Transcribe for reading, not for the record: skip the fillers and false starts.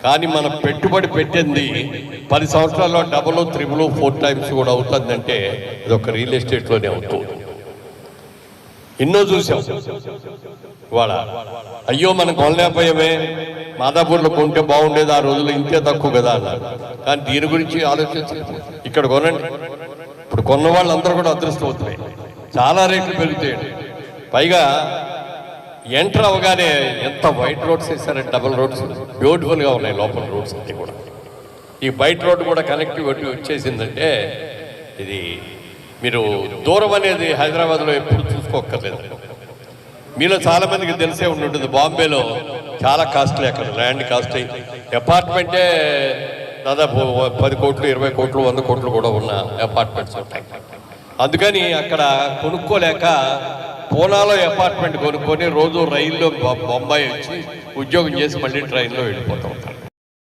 కానీ మనం పెట్టుబడి పెట్టింది 10 సంవత్సరాల్లో డబుల్, 3, 4 టైమ్స్ కూడా అవుతుందంటే ఇది ఒక రియల్ ఎస్టేట్లోనే అవుతుంది. ఎన్నో చూసాం. ఇవాళ అయ్యో మనం కొనలేకపోయామే, మాదాపూర్లో కొంటే బాగుండేది, ఆ రోజుల్లో ఇంతే తక్కువ కదా అన్నారు. కానీ దీని గురించి ఆలోచించి ఇక్కడ కొనండి. ఇప్పుడు కొన్న వాళ్ళందరూ కూడా అదృష్టమవుతున్నాయి. చాలా రేట్లు పెరుగుతాయండి. పైగా ఎంటర్ అవగానే ఎంత వైట్ రోడ్స్ వేసారంటే, డబుల్ రోడ్స్ బ్యూటిఫుల్గా ఉన్నాయి లోపల రోడ్స్ అన్నీ కూడా. ఈ బయట రోడ్డు కూడా కనెక్టివిటీ వచ్చేసిందంటే ఇది మీరు దూరం అనేది హైదరాబాద్లో ఎప్పుడు చూసుకోక్కర్లేదు. మీలో చాలామందికి తెలిసే ఉంటుంది, బాంబేలో చాలా కాస్ట్లీ, అక్కడ ల్యాండ్ కాస్ట్లీ, అపార్ట్మెంటే దాదాపు 10 కోట్లు, 20 కోట్లు, 100 కోట్లు కూడా ఉన్న అపార్ట్మెంట్స్ ఉంటాయి. అందుకని అక్కడ కొనుక్కోలేక పూనాలో అపార్ట్మెంట్ కొనుక్కొని రోజు రైల్లో బొంబాయి వచ్చి ఉద్యోగం చేసి మళ్ళీ ట్రైన్లో వెళ్ళిపోతూ ఉంటారు.